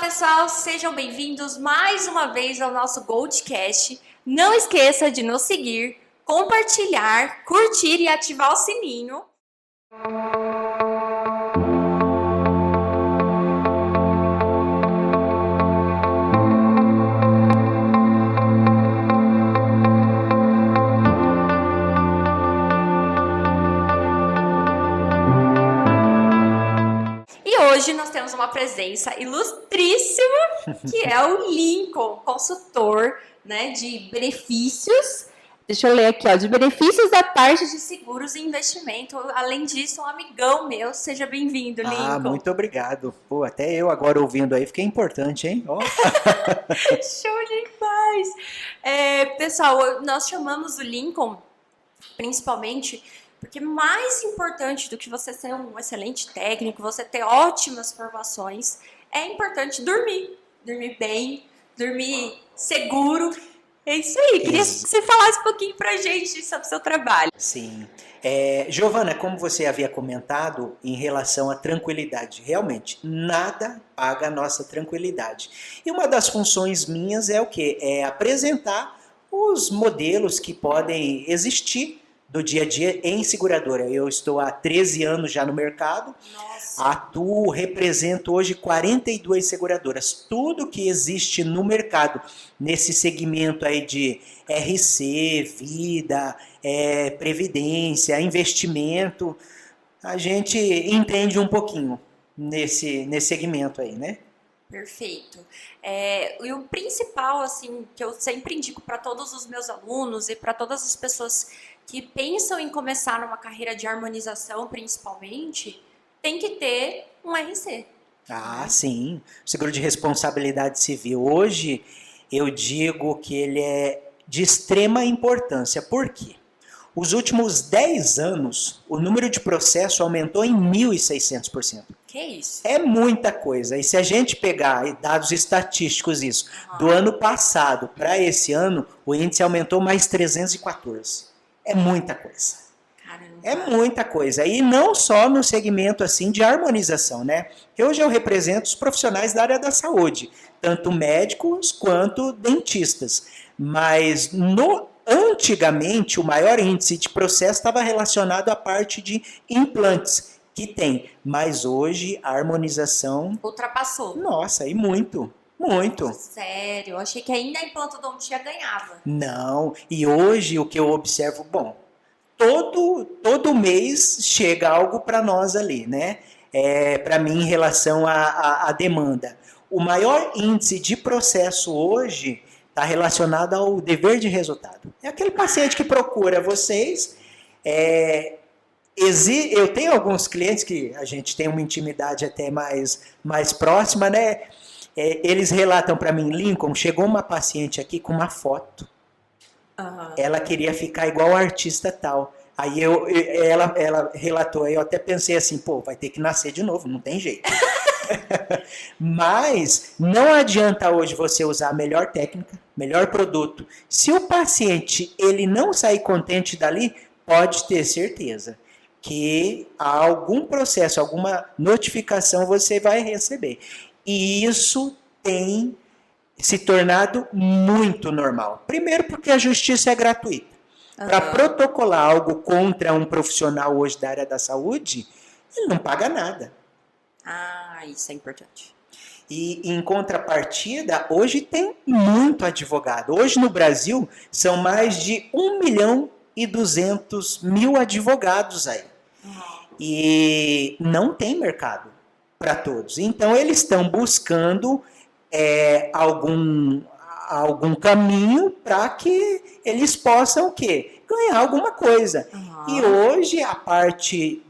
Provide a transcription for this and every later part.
pessoal, sejam bem-vindos mais uma vez ao nosso Goldcast. Não esqueça de nos seguir, compartilhar, curtir e ativar o sininho. E hoje nós temos uma presença ilustríssima, que é o Lincoln, consultor, né, de benefícios. Deixa eu ler aqui, ó, de benefícios da parte de seguros e investimento. Além disso, um amigão meu. Seja bem-vindo, Lincoln. Ah, muito obrigado. Pô, até eu agora ouvindo aí fiquei importante, hein? Ó. Show demais! Pessoal, nós chamamos o Lincoln principalmente porque mais importante do que você ser um excelente técnico, você ter ótimas formações, é importante dormir. Dormir bem, dormir seguro. É isso aí, queria que você falasse um pouquinho pra gente sobre o seu trabalho. Sim. Giovana, como você havia comentado em relação à tranquilidade, realmente, nada paga a nossa tranquilidade. E uma das funções minhas é o quê? É apresentar os modelos que podem existir do dia a dia em seguradora. Eu estou há 13 anos já no mercado. Nossa. Atuo, represento hoje 42 seguradoras. Tudo que existe no mercado, nesse segmento aí de RC, vida, previdência, investimento, a gente entende um pouquinho nesse segmento aí, né? Perfeito. E o principal, assim, que eu sempre indico para todos os meus alunos e para todas as pessoas que pensam em começar numa carreira de harmonização, principalmente, tem que ter um RC. Ah, sim. O seguro de responsabilidade civil. Hoje, eu digo que ele é de extrema importância. Por quê? Os últimos 10 anos, o número de processo aumentou em 1.600%. Que isso? É muita coisa. E se a gente pegar dados estatísticos isso, do ano passado para esse ano, o índice aumentou mais 314. É muita coisa. Caramba. É muita coisa. E não só no segmento assim de harmonização, né? Hoje eu represento os profissionais da área da saúde, tanto médicos quanto dentistas. Mas antigamente o maior índice de processo estava relacionado à parte de implantes, que tem. Mas hoje a harmonização Ultrapassou. Nossa, e muito. Muito. Sério, eu achei que ainda a implantodontia ganhava. Não, e hoje o que eu observo, bom, todo mês chega algo para nós ali, né? Para mim, em relação à demanda. O maior índice de processo hoje está relacionado ao dever de resultado. É aquele paciente que procura vocês. Eu tenho alguns clientes que a gente tem uma intimidade até mais próxima, né? Eles relatam para mim, Lincoln, chegou uma paciente aqui com uma foto. Ela queria ficar igual o artista tal. Aí ela relatou, aí eu até pensei assim, pô, vai ter que nascer de novo, não tem jeito. Mas não adianta hoje você usar a melhor técnica, melhor produto. Se o paciente ele não sair contente dali, pode ter certeza que algum processo, alguma notificação você vai receber. E isso tem se tornado muito normal. Primeiro porque a justiça é gratuita. Para protocolar algo contra um profissional hoje da área da saúde, ele não paga nada. Ah, isso é importante. E em contrapartida, hoje tem muito advogado. Hoje no Brasil são mais de 1.200.000 advogados aí. E não tem mercado para todos. Então eles estão buscando algum caminho para que eles possam o quê? Ganhar alguma coisa. E hoje a parte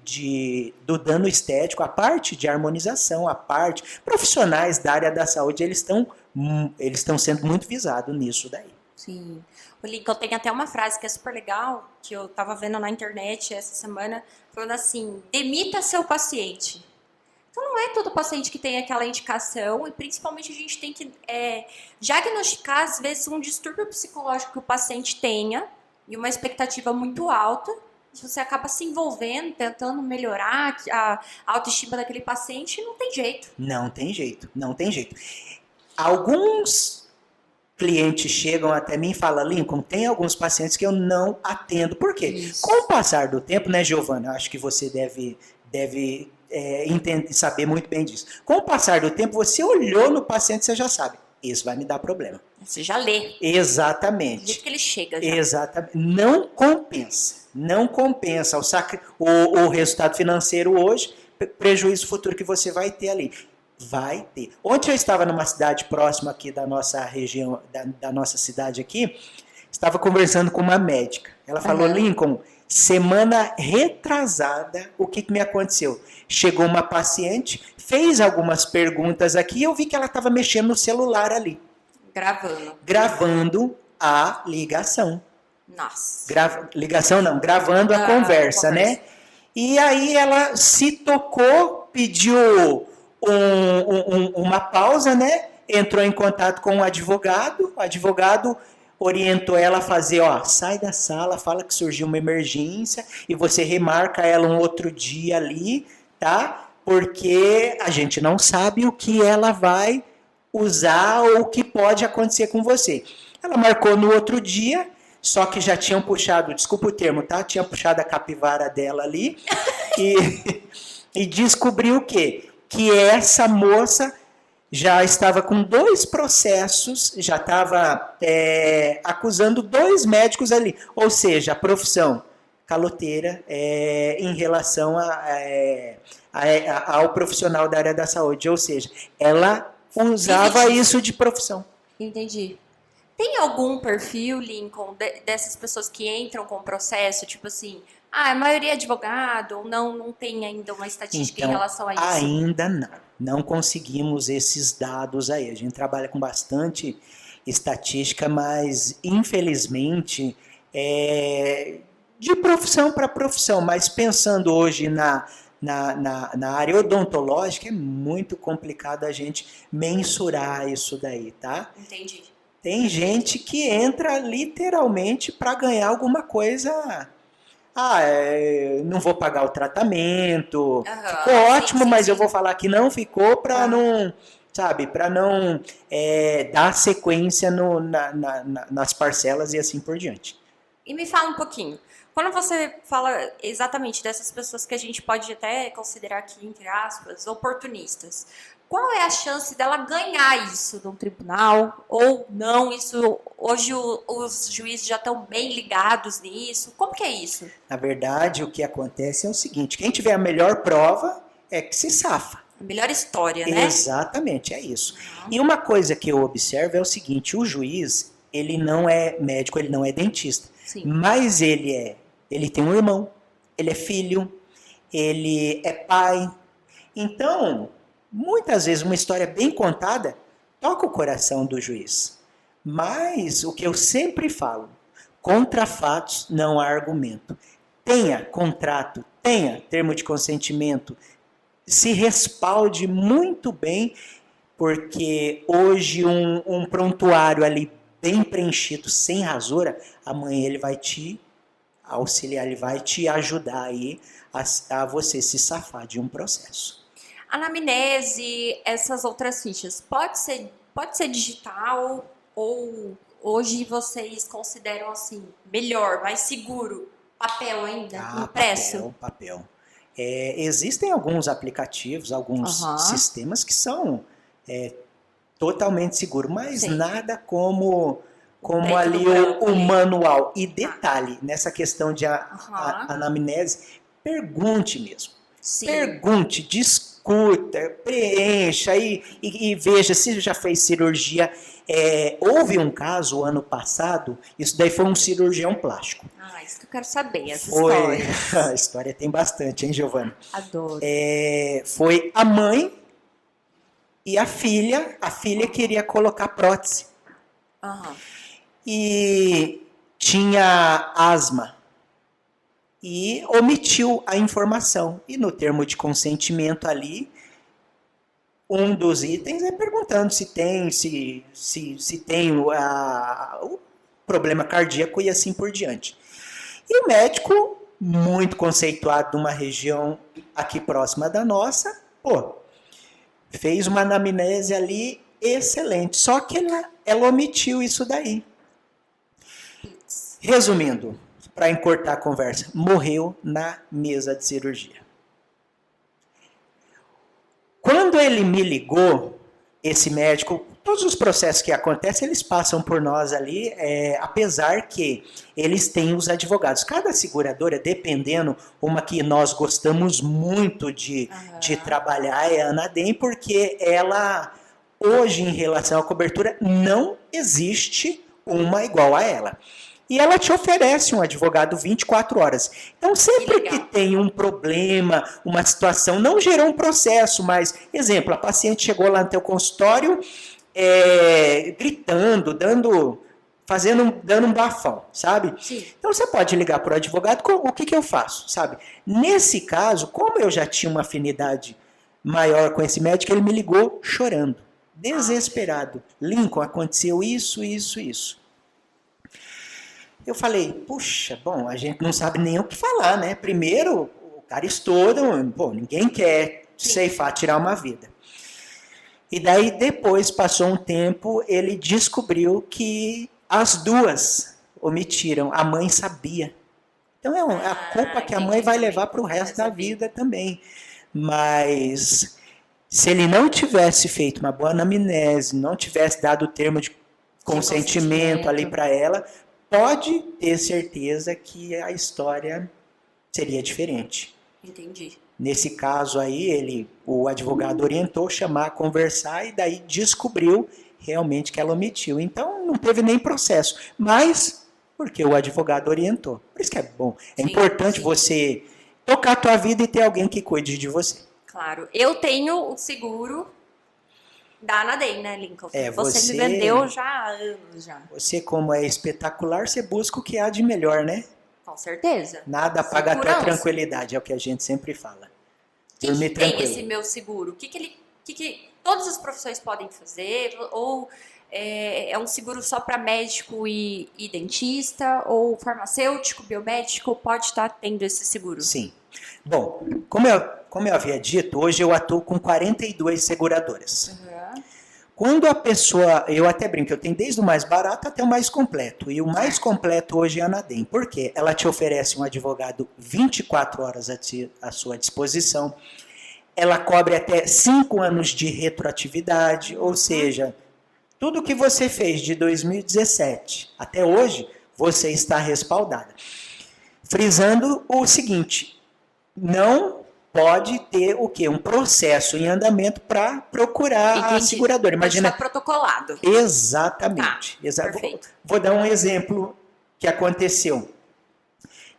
do dano estético, a parte de harmonização, a parte profissionais da área da saúde, eles estão sendo muito visados nisso daí. Sim. O Lincoln tem até uma frase que é super legal, que eu estava vendo na internet essa semana, falando assim, demita seu paciente. Então não é todo paciente que tem aquela indicação, e principalmente a gente tem que diagnosticar, às vezes, um distúrbio psicológico que o paciente tenha, e uma expectativa muito alta, você acaba se envolvendo, tentando melhorar a autoestima daquele paciente, não tem jeito. Não tem jeito, não tem jeito. Alguns clientes chegam até mim e falam, Lincoln, tem alguns pacientes que eu não atendo. Por quê? Isso. Com o passar do tempo, né, Giovana? Acho que você deve saber muito bem disso. Com o passar do tempo, você olhou no paciente, você já sabe. Isso vai me dar problema. Você já lê. Exatamente. Do jeito que ele chega já. Exatamente. Não compensa. Não compensa o resultado financeiro hoje, prejuízo futuro que você vai ter ali. Vai ter. Ontem eu estava numa cidade próxima aqui da nossa região, da nossa cidade aqui, estava conversando com uma médica. Ela falou, Lincoln, semana retrasada, o que me aconteceu? Chegou uma paciente, fez algumas perguntas aqui e eu vi que ela estava mexendo no celular ali. Gravando a ligação. Nossa. Ligação não, gravando a conversa, né? E aí ela se tocou, pediu uma pausa, né? Entrou em contato com o advogado orientou ela a fazer, sai da sala, fala que surgiu uma emergência e você remarca ela um outro dia ali, tá? Porque a gente não sabe o que ela vai usar ou o que pode acontecer com você. Ela marcou no outro dia, só que já tinham puxado, desculpa o termo, tá? Tinha puxado a capivara dela ali e descobriu o quê? Que essa moça já estava com 2 processos, já estava acusando 2 médicos ali. Ou seja, a profissão caloteira em relação ao profissional da área da saúde. Ou seja, ela usava isso de profissão. Entendi. Tem algum perfil, Lincoln, dessas pessoas que entram com o processo, tipo assim, a maioria é advogado, ou não tem ainda uma estatística em relação a isso? Ainda não. Não conseguimos esses dados aí. A gente trabalha com bastante estatística, mas infelizmente de profissão para profissão. Mas pensando hoje na área odontológica, é muito complicado a gente mensurar isso daí, tá? Entendi. Tem gente que entra literalmente para ganhar alguma coisa. Não vou pagar o tratamento. Ficou ótimo, mas eu vou falar que não ficou para não, sabe, para não dar sequência nas parcelas e assim por diante. E me fala um pouquinho. Quando você fala exatamente dessas pessoas que a gente pode até considerar aqui, entre aspas, oportunistas, qual é a chance dela ganhar isso no tribunal ou não? Isso hoje os juízes já estão bem ligados nisso. Como que é isso? Na verdade, o que acontece é o seguinte: quem tiver a melhor prova é que se safa. A melhor história, né? Exatamente, é isso. E uma coisa que eu observo é o seguinte: o juiz, ele não é médico, ele não é dentista. Sim. Mas ele tem um irmão, ele é filho, ele é pai. Então, muitas vezes uma história bem contada toca o coração do juiz. Mas o que eu sempre falo, contra fatos não há argumento. Tenha contrato, tenha termo de consentimento, se respalde muito bem, porque hoje um prontuário ali bem preenchido, sem rasura, amanhã ele vai te auxiliar, ele vai te ajudar aí a você se safar de um processo. Anamnese, essas outras fichas, pode ser digital ou hoje vocês consideram assim, melhor, mais seguro, papel ainda, impresso? Papel. Existem alguns aplicativos, alguns sistemas que são totalmente seguros, mas nada como ali o manual. E detalhe, nessa questão de anamnese, pergunte mesmo. Sim. Pergunte, discuta, preencha e veja se já fez cirurgia. Houve um caso ano passado, isso daí foi um cirurgião plástico. Isso que eu quero saber, essa história. A história tem bastante, hein, Giovana? Adoro. Foi a mãe e a filha queria colocar prótese. E tinha asma. E omitiu a informação. E no termo de consentimento ali, um dos itens é perguntando se tem o problema cardíaco e assim por diante. E o médico muito conceituado numa região aqui próxima da nossa, pô, fez uma anamnese ali excelente, só que ela omitiu isso daí. Resumindo, para encurtar a conversa, morreu na mesa de cirurgia. Quando ele me ligou, esse médico, todos os processos que acontecem, eles passam por nós ali, apesar que eles têm os advogados. Cada seguradora, dependendo, uma que nós gostamos muito de trabalhar é a Anadem, porque ela, hoje, em relação à cobertura, não existe uma igual a ela. E ela te oferece um advogado 24 horas. Então, sempre que tem um problema, uma situação, não gerou um processo, mas, exemplo, a paciente chegou lá no teu consultório gritando, dando um bafão, sabe? Sim. Então, você pode ligar para o advogado, o que eu faço, sabe? Nesse caso, como eu já tinha uma afinidade maior com esse médico, ele me ligou chorando, desesperado. Lincoln, aconteceu isso, isso, isso. Eu falei, puxa, bom, a gente não sabe nem o que falar, né? Primeiro, o cara estoura, pô, ninguém quer ceifar, tirar uma vida. E daí, depois, passou um tempo, ele descobriu que as duas omitiram. A mãe sabia. Então, é a culpa que a mãe vai levar para o resto da vida também. Mas, se ele não tivesse feito uma boa anamnese, não tivesse dado o termo de consentimento ali para ela, pode ter certeza que a história seria diferente. Entendi. Nesse caso aí, o advogado orientou, chamar, conversar, e daí descobriu realmente que ela omitiu. Então, não teve nem processo. Mas, porque o advogado orientou. Por isso que é bom. É importante você tocar a tua vida e ter alguém que cuide de você. Claro. Eu tenho o seguro da Anadem, né, Lincoln? Você me vendeu já há anos já. Você, como é espetacular, você busca o que há de melhor, né? Com certeza. Nada paga a tua tranquilidade, é o que a gente sempre fala. Dormir tranquilo. Tem esse meu seguro? O que todas as profissões podem fazer? Ou é um seguro só para médico e dentista? Ou farmacêutico, biomédico, pode estar tendo esse seguro? Sim. Bom, como eu havia dito, hoje eu atuo com 42 seguradoras. Quando a pessoa, eu até brinco, eu tenho desde o mais barato até o mais completo. E o mais completo hoje é a Anadem. Por quê? Ela te oferece um advogado 24 horas à sua disposição. Ela cobre até 5 anos de retroatividade, ou seja, tudo que você fez de 2017 até hoje, você está respaldada. Frisando o seguinte, não pode ter o quê? Um processo em andamento para procurar a seguradora. Imagina, está protocolado. Exatamente. Perfeito. Vou dar um exemplo que aconteceu.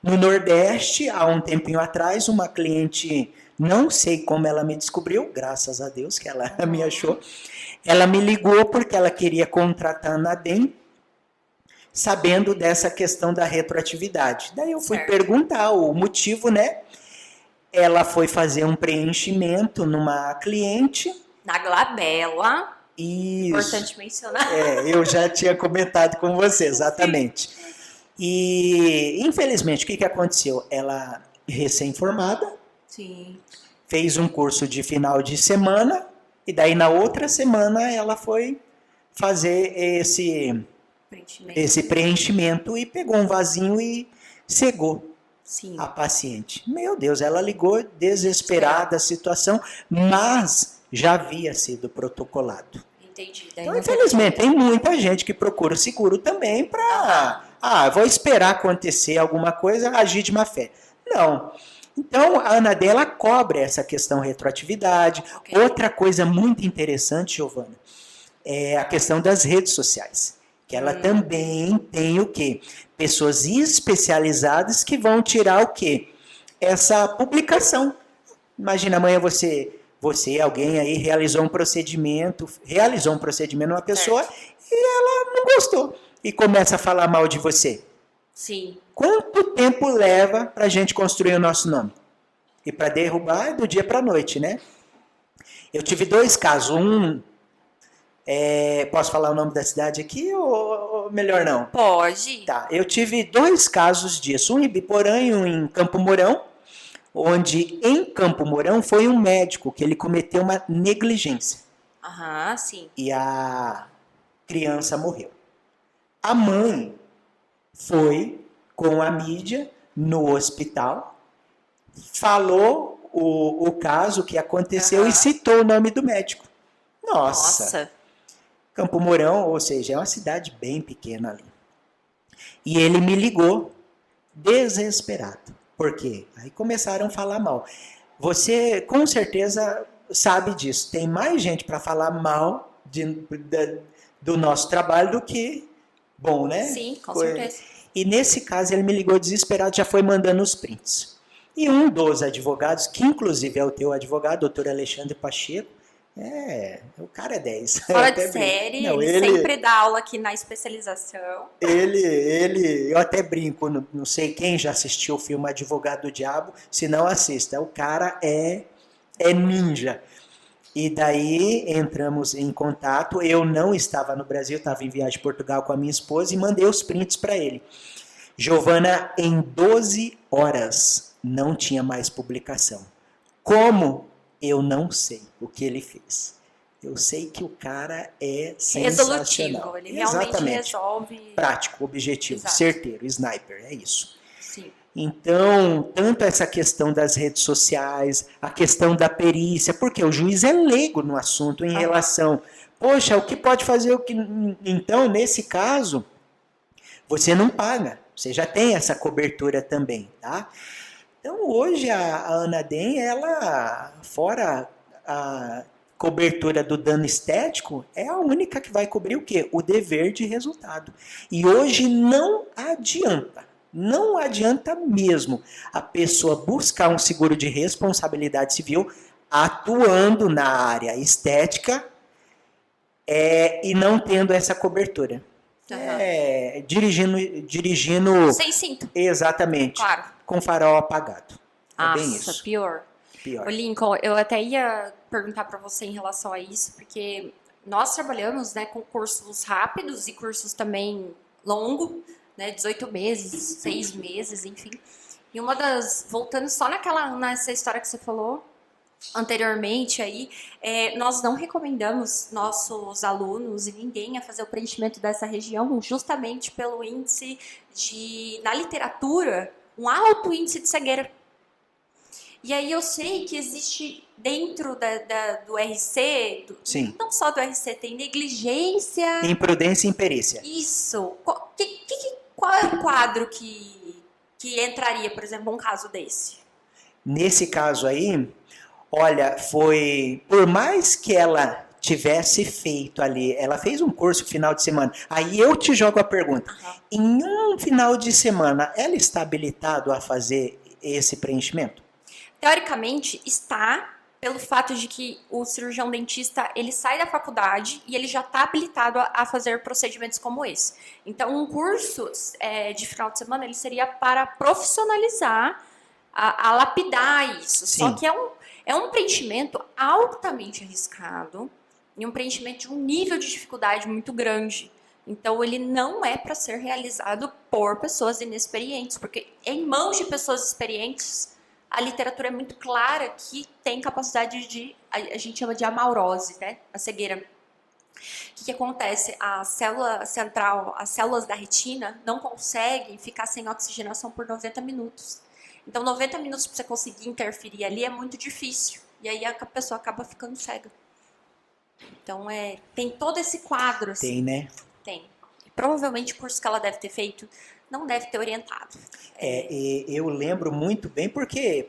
No Nordeste, há um tempinho atrás, uma cliente, não sei como ela me descobriu, graças a Deus que ela me achou, ela me ligou porque ela queria contratar a Anadem, sabendo dessa questão da retroatividade. Daí eu fui perguntar o motivo, né? Ela foi fazer um preenchimento numa cliente. Na Glabela. Isso. Importante mencionar. Eu já tinha comentado com você, exatamente. Sim. E, infelizmente, o que aconteceu? Ela, recém-formada, fez um curso de final de semana, e daí na outra semana ela foi fazer esse preenchimento e pegou um vasinho e cegou. A paciente. Meu Deus, ela ligou desesperada a situação, mas já havia sido protocolado. Entendi. Então, infelizmente, tem muita gente que procura o seguro também para... vou esperar acontecer alguma coisa, agir de má fé. Não. Então, a Anadem, ela cobre essa questão retroatividade. Outra coisa muito interessante, Giovana, é a questão das redes sociais. Que ela também tem o quê? Pessoas especializadas que vão tirar o quê? Essa publicação. Imagina, amanhã você, alguém aí, realizou um procedimento numa pessoa e ela não gostou. E começa a falar mal de você. Sim. Quanto tempo leva para a gente construir o nosso nome? E para derrubar é do dia para a noite, né? Eu tive 2 casos. Posso falar o nome da cidade aqui? ou melhor não? Pode. Tá, eu tive 2 casos disso, um em Biporã e um em Campo Mourão, onde em Campo Mourão foi um médico que ele cometeu uma negligência Aham, sim. e a criança morreu. A mãe foi com a mídia no hospital, falou o caso que aconteceu e citou o nome do médico. Nossa! Campo Mourão, ou seja, é uma cidade bem pequena ali. E ele me ligou desesperado. Por quê? Aí começaram a falar mal. Você com certeza sabe disso. Tem mais gente para falar mal do nosso trabalho do que bom, né? Sim, com certeza. E nesse caso ele me ligou desesperado, já foi mandando os prints. E um dos advogados, que inclusive é o teu advogado, doutor Alexandre Pacheco, o cara é 10. Fora de série, não, ele sempre dá aula aqui na especialização. Eu até brinco, não sei quem já assistiu o filme Advogado do Diabo, se não assista, o cara é ninja. E daí entramos em contato, eu não estava no Brasil, estava em viagem de Portugal com a minha esposa e mandei os prints para ele. Giovana, em 12 horas não tinha mais publicação. Como? Eu não sei o que ele fez. Eu sei que o cara é sensacional. Resolutivo, ele realmente resolve. Prático, objetivo, exato. Certeiro, sniper, é isso. Sim. Então, tanto essa questão das redes sociais, a questão da perícia, porque o juiz é leigo no assunto em relação, poxa, o que pode fazer o que... Então, nesse caso, você não paga, você já tem essa cobertura também, tá? Então, hoje a Anadem, ela, fora a cobertura do dano estético, é a única que vai cobrir o quê? O dever de resultado. E hoje não adianta mesmo a pessoa buscar um seguro de responsabilidade civil atuando na área estética e não tendo essa cobertura. Uhum. Dirigindo... Sem cinto. Exatamente. Claro. Com farol apagado. Nossa, bem isso. Pior. Ô, Lincoln, eu até ia perguntar para você em relação a isso, porque nós trabalhamos, né, com cursos rápidos e cursos também longos, né, 18 meses, 6 meses, enfim. E voltando só nessa história que você falou anteriormente aí, nós não recomendamos nossos alunos e ninguém a fazer o preenchimento dessa região, justamente pelo índice na literatura, um alto índice de cegueira. E aí eu sei que existe dentro do RC, não só do RC, tem negligência... Imprudência e imperícia. Isso. Qual é o quadro que entraria, por exemplo, um caso desse? Nesse caso aí, olha, por mais que ela tivesse feito ali, ela fez um curso final de semana, aí eu te jogo a pergunta, em um final de semana, ela está habilitado a fazer esse preenchimento? Teoricamente, está, pelo fato de que o cirurgião dentista, ele sai da faculdade e ele já está habilitado a fazer procedimentos como esse. Então, um curso de final de semana, ele seria para profissionalizar, a lapidar isso. Sim. Só que é um preenchimento altamente arriscado e um preenchimento de um nível de dificuldade muito grande. Então, ele não é para ser realizado por pessoas inexperientes, porque em mãos de pessoas experientes, a literatura é muito clara que tem capacidade a gente chama de amaurose, né? A cegueira. O que acontece? A célula central, as células da retina não conseguem ficar sem oxigenação por 90 minutos. Então, 90 minutos para você conseguir interferir ali é muito difícil. E aí a pessoa acaba ficando cega. Então, tem todo esse quadro. Assim. Tem, né? Tem. E provavelmente o curso que ela deve ter feito não deve ter orientado. Eu lembro muito bem porque,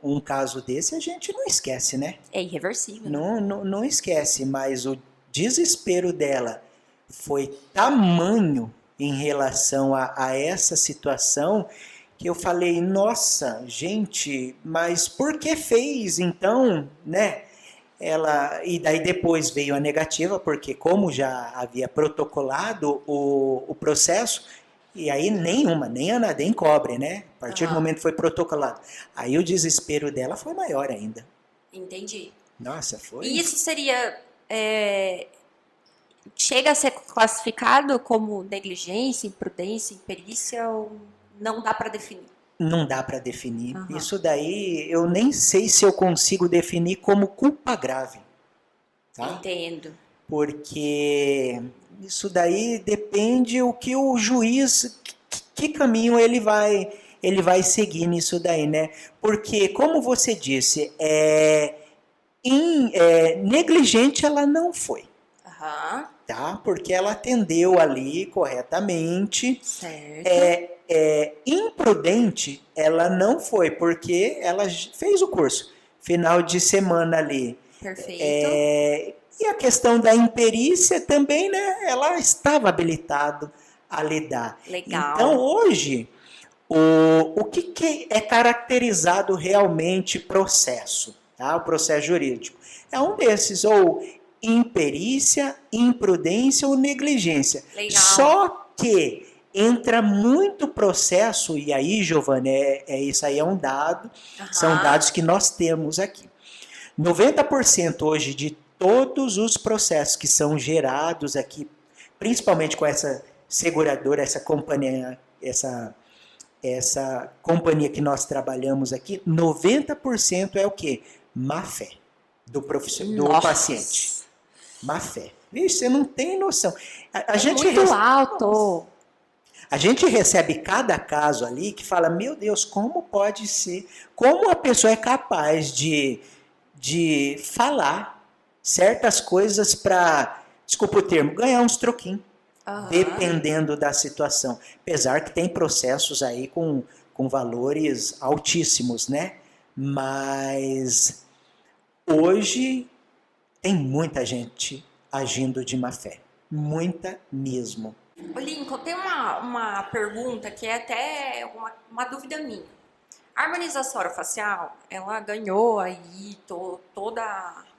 um caso desse a gente não esquece, né? É irreversível. Não esquece, mas o desespero dela foi tamanho em relação a essa situação que eu falei, nossa, gente, mas por que fez então, né? E daí depois veio a negativa, porque como já havia protocolado o processo, e aí nem a Anadem cobre, né? A partir do momento que foi protocolado. Aí o desespero dela foi maior ainda. Entendi. Nossa, foi... E isso seria... chega a ser classificado como negligência, imprudência, imperícia ou não dá para definir? Não dá para definir. Aham. Isso daí eu nem sei se eu consigo definir como culpa grave. Tá? Entendo. Porque isso daí depende o que o juiz, que caminho ele vai seguir nisso daí, né? Porque, como você disse, negligente ela não foi, Aham. tá? Porque ela atendeu ali corretamente. Certo. Imprudente ela não foi, porque ela fez o curso. Final de semana ali. Perfeito. E a questão da imperícia também, né? Ela estava habilitado a lidar. Legal. Então, hoje, o que é caracterizado realmente processo, tá? O processo jurídico. É um desses, ou imperícia, imprudência ou negligência. Legal. Só que entra muito processo, e aí, Giovana, isso aí é um dado, são dados que nós temos aqui. 90% hoje de todos os processos que são gerados aqui, principalmente com essa seguradora, essa companhia que nós trabalhamos aqui, 90% é o quê? Má fé do paciente. Má fé. Vixe, você não tem noção. A gente muito alto. A gente recebe cada caso ali que fala, meu Deus, como pode ser? Como a pessoa é capaz de falar certas coisas para, desculpa o termo, ganhar uns troquinhos, dependendo da situação. Apesar que tem processos aí com valores altíssimos, né? Mas hoje tem muita gente agindo de má fé. Muita mesmo. Ô, Lincoln, tem uma pergunta que é até uma dúvida minha. A harmonização orofacial, ela ganhou aí toda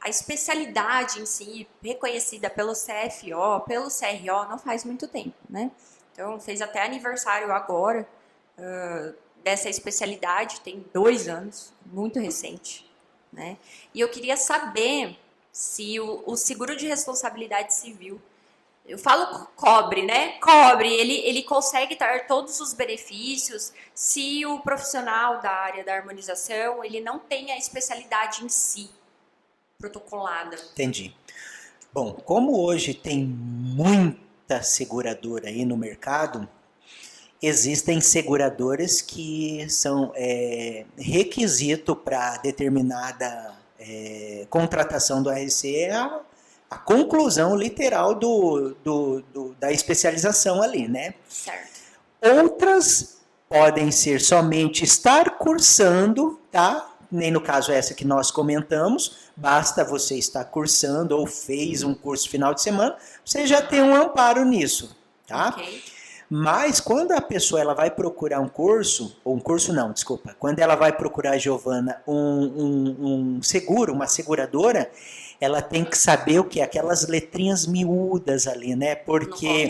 a especialidade em si, reconhecida pelo CFO, pelo CRO, não faz muito tempo, né? Então, fez até aniversário agora dessa especialidade, tem 2 anos, muito recente, né? E eu queria saber se o seguro de responsabilidade civil, eu falo cobre, né? Cobre, ele consegue dar todos os benefícios se o profissional da área da harmonização, ele não tem a especialidade em si protocolada. Entendi. Bom, como hoje tem muita seguradora aí no mercado, existem seguradoras que são requisito para determinada contratação do RC a conclusão literal da especialização ali, né? Certo. Outras podem ser somente estar cursando, tá? Nem no caso essa que nós comentamos, basta você estar cursando ou fez um curso final de semana, você já tem um amparo nisso, tá? Ok. Mas quando a pessoa ela vai procurar um curso, ou um curso não, desculpa, quando ela vai procurar, Giovana, um seguro, uma seguradora, ela tem que saber o que? Aquelas letrinhas miúdas ali, né? Porque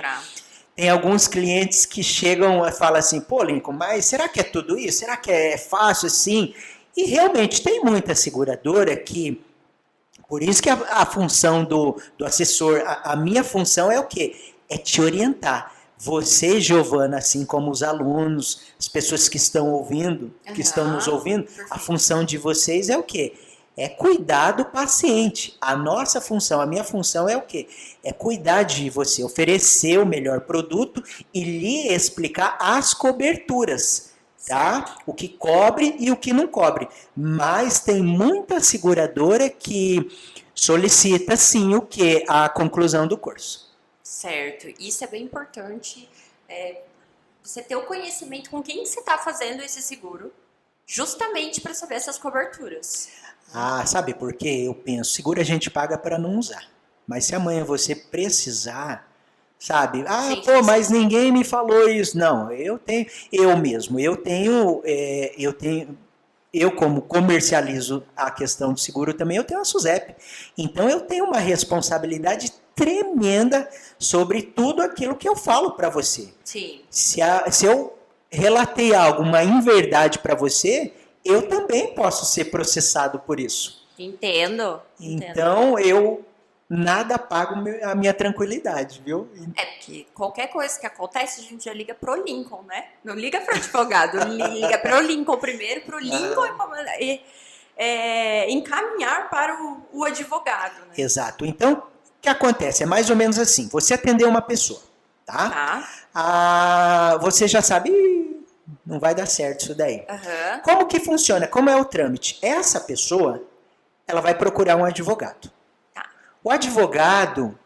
tem alguns clientes que chegam e falam assim, pô, Lincoln, mas será que é tudo isso? Será que é fácil assim? E realmente tem muita seguradora que, por isso que a função do assessor, a minha função é o quê? É te orientar. Você, Giovana, assim como os alunos, as pessoas que estão ouvindo, que estão nos ouvindo, a função de vocês é o quê? É cuidar do paciente. A nossa função, a minha função é o quê? É cuidar de você, oferecer o melhor produto e lhe explicar as coberturas, tá? O que cobre e o que não cobre. Mas tem muita seguradora que solicita, sim, o quê? A conclusão do curso. Certo. Isso é bem importante. Você ter o conhecimento com quem você está fazendo esse seguro, justamente para saber essas coberturas. Ah, sabe por quê? Eu penso, seguro a gente paga para não usar. Mas se amanhã você precisar, sabe? Ah, sim, pô, mas ninguém me falou isso. Não, eu como comercializo a questão do seguro também, eu tenho a SUSEP. Então eu tenho uma responsabilidade tremenda sobre tudo aquilo que eu falo para você. Sim. Se eu relatei algo, uma inverdade para você, eu também posso ser processado por isso. Entendo. Então, eu nada paga a minha tranquilidade, viu? É porque qualquer coisa que acontece, a gente já liga pro Lincoln, né? Não liga pro advogado, liga pro Lincoln primeiro, pro Lincoln encaminhar para o advogado, né? Exato. Então, o que acontece? É mais ou menos assim. Você atendeu uma pessoa, tá? Você já sabe, não vai dar certo isso daí. Uhum. Como que funciona? Como é o trâmite? Essa pessoa, ela vai procurar um advogado. Tá. O advogado,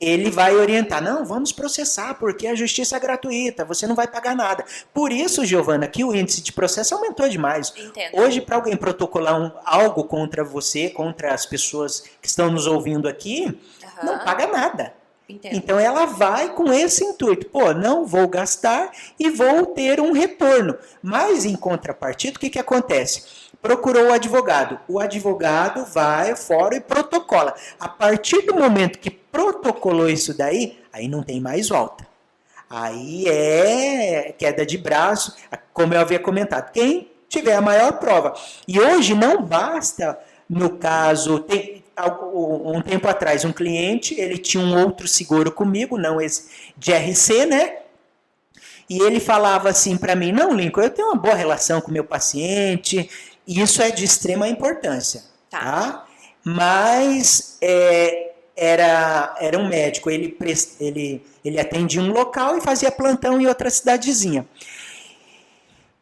ele vai orientar, não, vamos processar, porque a justiça é gratuita, você não vai pagar nada. Por isso, Giovana, que o índice de processo aumentou demais. Entendo. Hoje, para alguém protocolar algo contra você, contra as pessoas que estão nos ouvindo aqui, não paga nada. Entendo. Então ela vai com esse intuito, pô, não vou gastar e vou ter um retorno. Mas em contrapartida, o que acontece? Procurou o advogado vai fora e protocola. A partir do momento que protocolou isso daí, aí não tem mais volta. Aí é queda de braço, como eu havia comentado, quem tiver a maior prova. E hoje não basta, no caso, um tempo atrás, um cliente, ele tinha um outro seguro comigo, não esse de RC, né? E ele falava assim para mim, não, Lincoln, eu tenho uma boa relação com o meu paciente, e isso é de extrema importância, tá? Mas era um médico, ele atendia um local e fazia plantão em outra cidadezinha.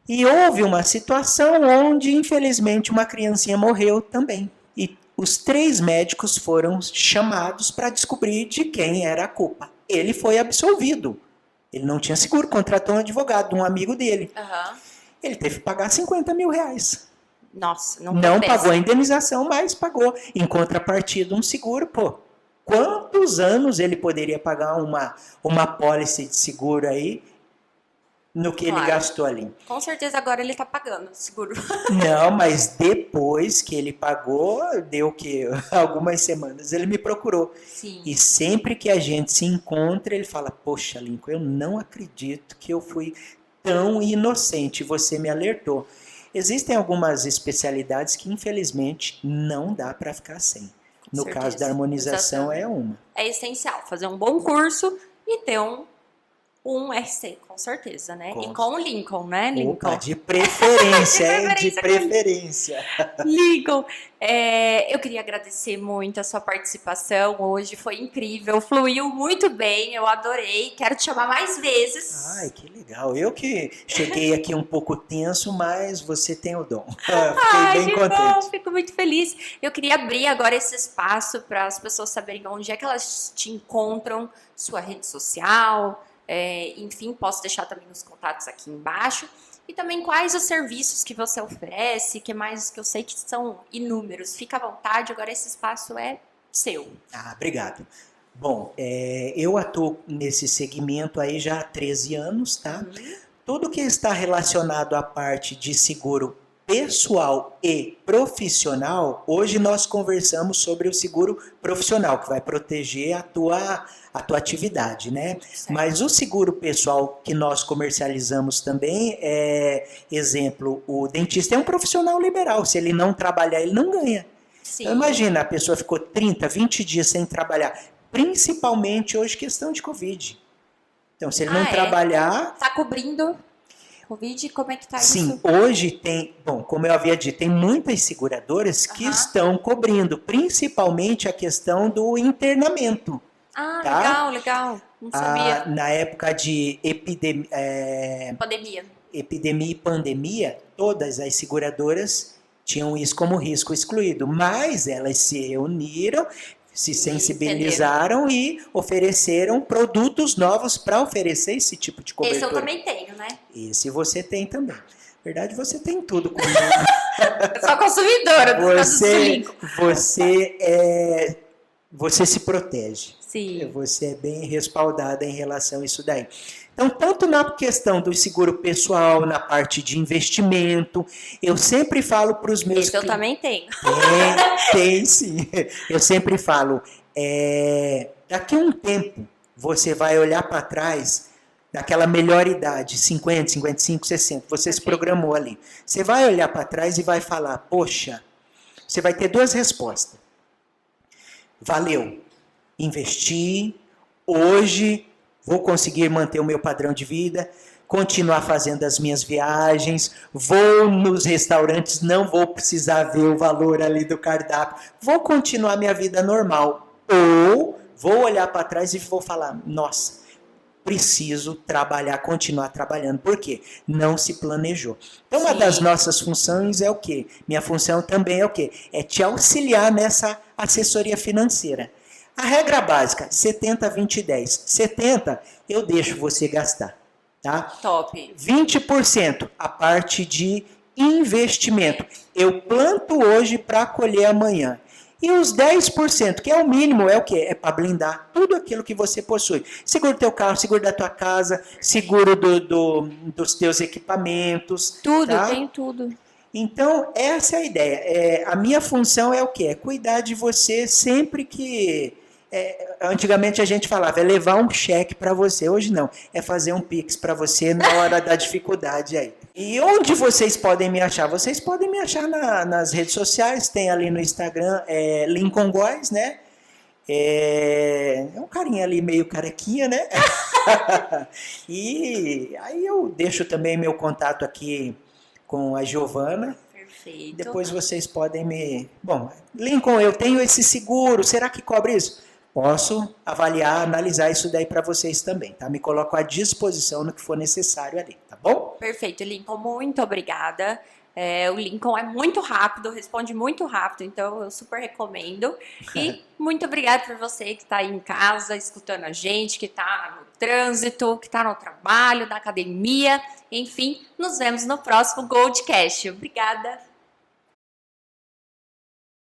E houve uma situação onde, infelizmente, uma criancinha morreu também. E os 3 médicos foram chamados para descobrir de quem era a culpa. Ele foi absolvido. Ele não tinha seguro, contratou um advogado, um amigo dele. Uhum. Ele teve que pagar 50 mil reais. Nossa, não pagou a indenização, mas pagou. Em contrapartida, um seguro, pô. Quantos anos ele poderia pagar uma apólice de seguro aí no que ele gastou ali? Com certeza agora ele tá pagando seguro. Não, mas depois que ele pagou, deu que algumas semanas ele me procurou. Sim. E sempre que a gente se encontra, ele fala, poxa, Lincoln, eu não acredito que eu fui tão inocente, você me alertou. Existem algumas especialidades que, infelizmente, não dá para ficar sem. No caso da harmonização, é uma. É essencial fazer um bom curso e ter um RC, com certeza, né? E com o Lincoln, né, Lincoln? Opa, de preferência, de preferência. Lincoln, eu queria agradecer muito a sua participação hoje, foi incrível, fluiu muito bem, eu adorei, quero te chamar mais vezes. Ai, que legal, eu que cheguei aqui um pouco tenso, mas você tem o dom. Fiquei bem contente. Bom, fico muito feliz. Eu queria abrir agora esse espaço para as pessoas saberem onde é que elas te encontram, sua rede social, enfim, posso deixar também os contatos aqui embaixo. E também quais os serviços que você oferece, que mais que eu sei que são inúmeros. Fica à vontade, agora esse espaço é seu. Obrigado. Bom, eu atuo nesse segmento aí já há 13 anos, tá? Tudo que está relacionado à parte de seguro pessoal e profissional, hoje nós conversamos sobre o seguro profissional, que vai proteger a tua atividade, né? Certo. Mas o seguro pessoal que nós comercializamos também exemplo, o dentista é um profissional liberal, se ele não trabalhar, ele não ganha. Sim. Então imagina, a pessoa ficou 30, 20 dias sem trabalhar, principalmente hoje questão de Covid. Então se ele não trabalhar... Está cobrindo... Covid, como é que tá isso? Sim, hoje tem, como eu havia dito, tem muitas seguradoras que estão cobrindo, principalmente a questão do internamento. Tá? Legal, não sabia. Na época de epidemia e pandemia, todas as seguradoras tinham isso como risco excluído, mas elas se uniram, se sensibilizaram e ofereceram produtos novos para oferecer esse tipo de cobertura. Esse eu também tenho, né? Esse você tem também. Na verdade, você tem tudo comigo. Eu sou consumidora você se protege. Sim. Você é bem respaldada em relação a isso daí. Então, tanto na questão do seguro pessoal, na parte de investimento, eu sempre falo para os meus clientes... eu também tenho. Tem sim. Eu sempre falo, daqui a um tempo, você vai olhar para trás, daquela melhor idade, 50, 55, 60, você se programou ali. Você vai olhar para trás e vai falar, poxa, você vai ter 2 respostas. Valeu. investi, hoje vou conseguir manter o meu padrão de vida, continuar fazendo as minhas viagens, vou nos restaurantes, não vou precisar ver o valor ali do cardápio, vou continuar minha vida normal. Ou vou olhar para trás e vou falar, nossa, preciso trabalhar, continuar trabalhando. Por quê? Não se planejou. Então, uma das nossas funções é o quê? Minha função também é o quê? É te auxiliar nessa assessoria financeira. A regra básica, 70, 20 e 10. 70, eu deixo você gastar. Tá? Top. 20% a parte de investimento. Eu planto hoje para colher amanhã. E os 10%, que é o mínimo, é o quê? É para blindar tudo aquilo que você possui. Seguro do teu carro, seguro da tua casa, seguro dos teus equipamentos. Tudo, tá? tem tudo. Então, essa é a ideia. A minha função é o quê? É cuidar de você sempre que... antigamente a gente falava, é levar um cheque para você. Hoje não, é fazer um Pix para você na hora da dificuldade aí. E onde vocês podem me achar? Vocês podem me achar nas redes sociais, tem ali no Instagram, Lincoln Góes, né? É um carinha ali meio carequinha, né? E aí eu deixo também meu contato aqui com a Giovana. Perfeito. Depois vocês podem me... Bom, Lincoln, eu tenho esse seguro, será que cobre isso? Posso avaliar, analisar isso daí para vocês também, tá? Me coloco à disposição no que for necessário ali, tá bom? Perfeito, Lincoln, muito obrigada. O Lincoln é muito rápido, responde muito rápido, então eu super recomendo. E muito obrigada por você que está aí em casa, escutando a gente, que está no trânsito, que está no trabalho, na academia. Enfim, nos vemos no próximo Goldcast. Obrigada!